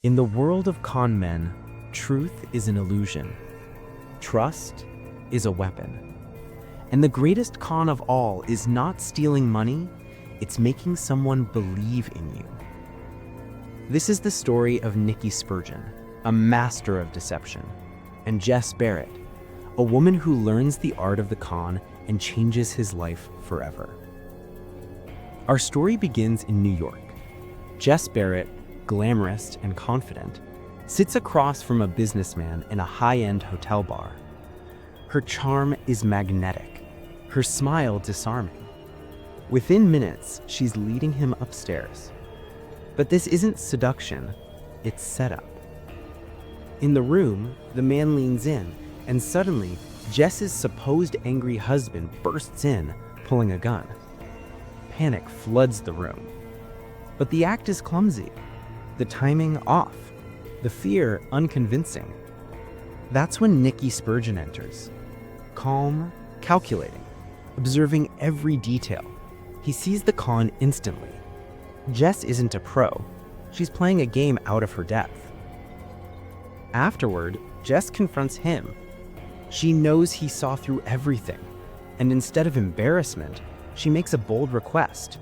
In the world of con men, truth is an illusion. Trust is a weapon. And the greatest con of all is not stealing money, it's making someone believe in you. This is the story of Nicky Spurgeon, a master of deception, and Jess Barrett, a woman who learns the art of the con and changes his life forever. Our story begins in New York. Jess Barrett, glamorous and confident, sits across from a businessman in a high-end hotel bar. Her charm is magnetic, her smile disarming. Within minutes, she's leading him upstairs. But this isn't seduction, it's setup. In the room, the man leans in, and suddenly, Jess's supposed angry husband bursts in, pulling a gun. Panic floods the room. But the act is clumsy, the timing off, the fear unconvincing. That's when Nicky Spurgeon enters. Calm, calculating, observing every detail. He sees the con instantly. Jess isn't a pro. She's playing a game out of her depth. Afterward, Jess confronts him. She knows he saw through everything, and instead of embarrassment, she makes a bold request.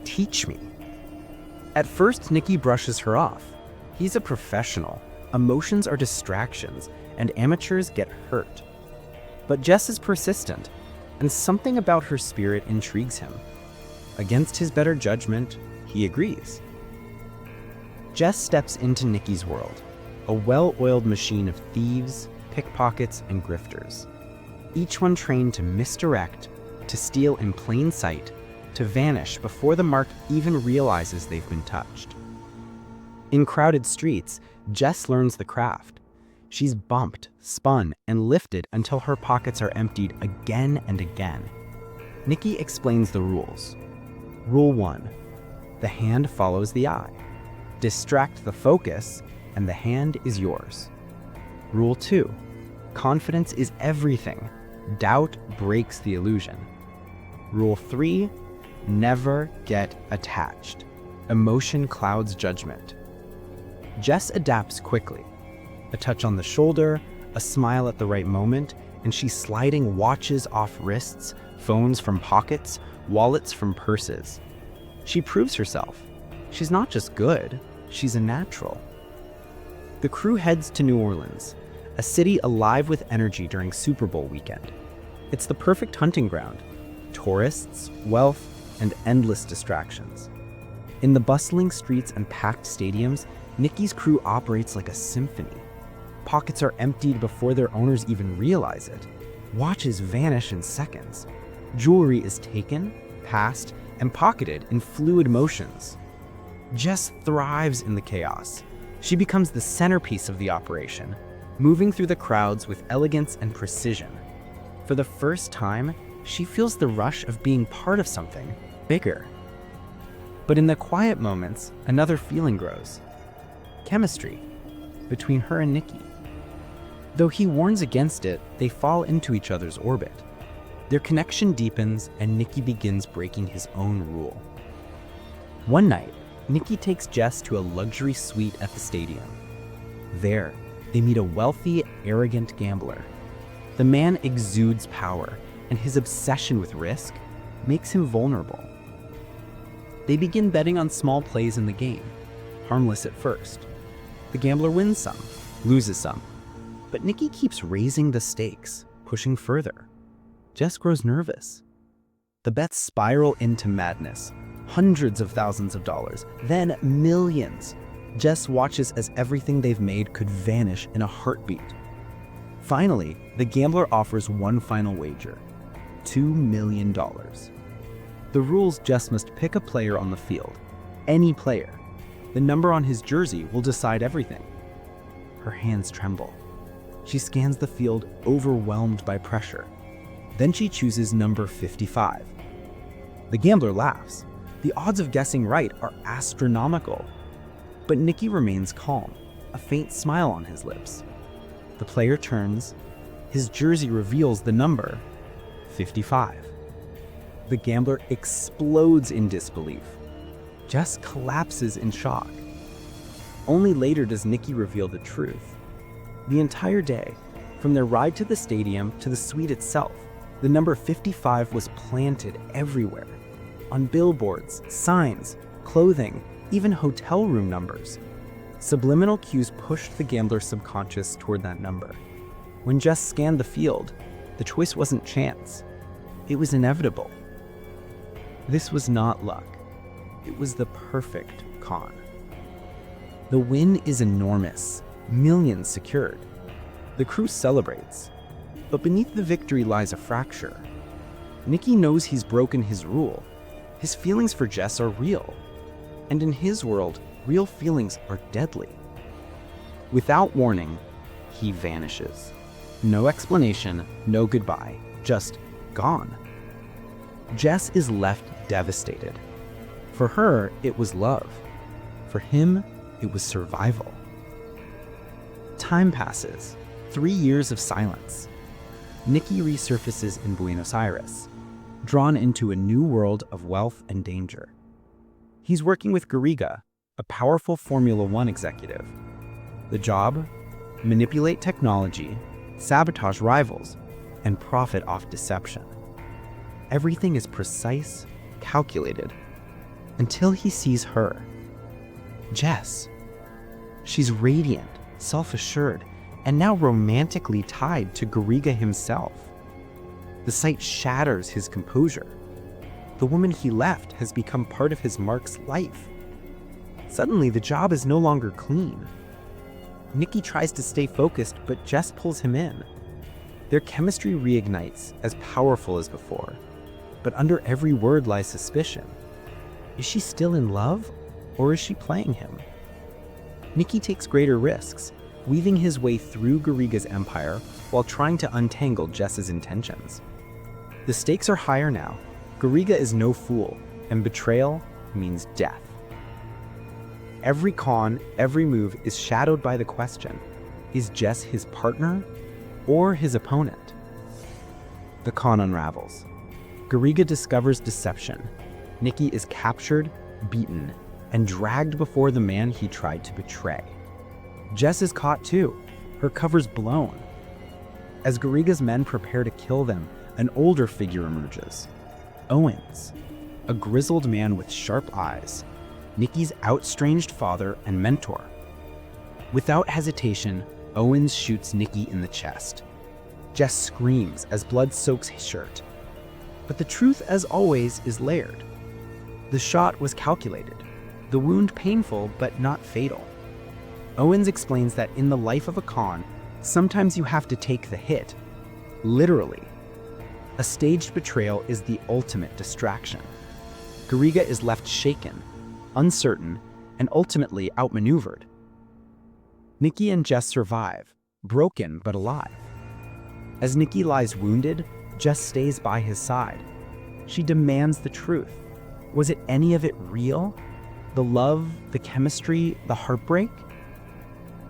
Teach me. At first, Nicky brushes her off. He's a professional. Emotions are distractions, and amateurs get hurt. But Jess is persistent, and something about her spirit intrigues him. Against his better judgment, he agrees. Jess steps into Nicky's world, a well-oiled machine of thieves, pickpockets, and grifters. Each one trained to misdirect, to steal in plain sight, to vanish before the mark even realizes they've been touched. In crowded streets, Jess learns the craft. She's bumped, spun, and lifted until her pockets are emptied again and again. Nicky explains the rules. Rule 1. The hand follows the eye. Distract the focus, and the hand is yours. Rule 2. Confidence is everything. Doubt breaks the illusion. Rule 3. Never get attached. Emotion clouds judgment. Jess adapts quickly. A touch on the shoulder, a smile at the right moment, and she's sliding watches off wrists, phones from pockets, wallets from purses. She proves herself. She's not just good, she's a natural. The crew heads to New Orleans, a city alive with energy during Super Bowl weekend. It's the perfect hunting ground. Tourists, wealth, and endless distractions. In the bustling streets and packed stadiums, Nicky's crew operates like a symphony. Pockets are emptied before their owners even realize it. Watches vanish in seconds. Jewelry is taken, passed, and pocketed in fluid motions. Jess thrives in the chaos. She becomes the centerpiece of the operation, moving through the crowds with elegance and precision. For the first time, she feels the rush of being part of something bigger. But in the quiet moments, another feeling grows. Chemistry between her and Nicky. Though he warns against it, they fall into each other's orbit. Their connection deepens, and Nicky begins breaking his own rule. One night, Nicky takes Jess to a luxury suite at the stadium. There, they meet a wealthy, arrogant gambler. The man exudes power, and his obsession with risk makes him vulnerable. They begin betting on small plays in the game, harmless at first. The gambler wins some, loses some, but Nicky keeps raising the stakes, pushing further. Jess grows nervous. The bets spiral into madness, hundreds of thousands of dollars, then millions. Jess watches as everything they've made could vanish in a heartbeat. Finally, the gambler offers one final wager, $2 million. The rules: Jess must pick a player on the field, any player. The number on his jersey will decide everything. Her hands tremble. She scans the field, overwhelmed by pressure. Then she chooses number 55. The gambler laughs. The odds of guessing right are astronomical. But Nicky remains calm, a faint smile on his lips. The player turns. His jersey reveals the number 55. The gambler explodes in disbelief. Jess collapses in shock. Only later does Nicky reveal the truth. The entire day, from their ride to the stadium to the suite itself, the number 55 was planted everywhere. On billboards, signs, clothing, even hotel room numbers. Subliminal cues pushed the gambler's subconscious toward that number. When Jess scanned the field, the choice wasn't chance. It was inevitable. This was not luck. It was the perfect con. The win is enormous, millions secured. The crew celebrates, but beneath the victory lies a fracture. Nicky knows he's broken his rule. His feelings for Jess are real, and in his world, real feelings are deadly. Without warning, he vanishes. No explanation, no goodbye, just gone. Jess is left devastated. For her, it was love. For him, it was survival. Time passes. 3 years of silence. Nicky resurfaces in Buenos Aires, drawn into a new world of wealth and danger. He's working with Garriga, a powerful Formula One executive. The job? Manipulate technology, sabotage rivals, and profit off deception. Everything is precise, calculated, until he sees her. Jess. She's radiant, self-assured, and now romantically tied to Garriga himself. The sight shatters his composure. The woman he left has become part of his Mark's life. Suddenly, the job is no longer clean. Nicky tries to stay focused, but Jess pulls him in. Their chemistry reignites, as powerful as before. But under every word lies suspicion. Is she still in love, or is she playing him? Nicky takes greater risks, weaving his way through Garriga's empire while trying to untangle Jess's intentions. The stakes are higher now. Garriga is no fool, and betrayal means death. Every con, every move is shadowed by the question, is Jess his partner or his opponent? The con unravels. Garriga discovers deception. Nicky is captured, beaten, and dragged before the man he tried to betray. Jess is caught too, her cover's blown. As Garriga's men prepare to kill them, an older figure emerges. Owens, a grizzled man with sharp eyes, Nicky's outestranged father and mentor. Without hesitation, Owens shoots Nicky in the chest. Jess screams as blood soaks his shirt. But the truth, as always, is layered. The shot was calculated, the wound painful but not fatal. Owens explains that in the life of a con, sometimes you have to take the hit, literally. A staged betrayal is the ultimate distraction. Garriga is left shaken, uncertain, and ultimately outmaneuvered. Nicky and Jess survive, broken but alive. As Nicky lies wounded, Jess stays by his side. She demands the truth. Was it any of it real? The love, the chemistry, the heartbreak?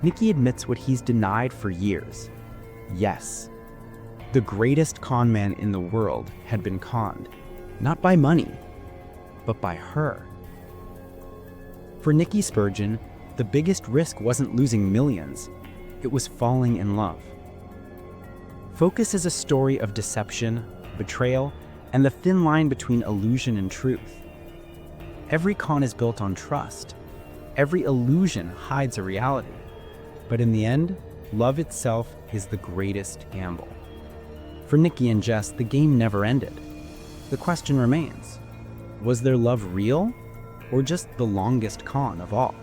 Nicky admits what he's denied for years. Yes, the greatest con man in the world had been conned, not by money, but by her. For Nicky Spurgeon, the biggest risk wasn't losing millions, it was falling in love. Focus is a story of deception, betrayal, and the thin line between illusion and truth. Every con is built on trust. Every illusion hides a reality. But in the end, love itself is the greatest gamble. For Nicky and Jess, the game never ended. The question remains, was their love real, or just the longest con of all?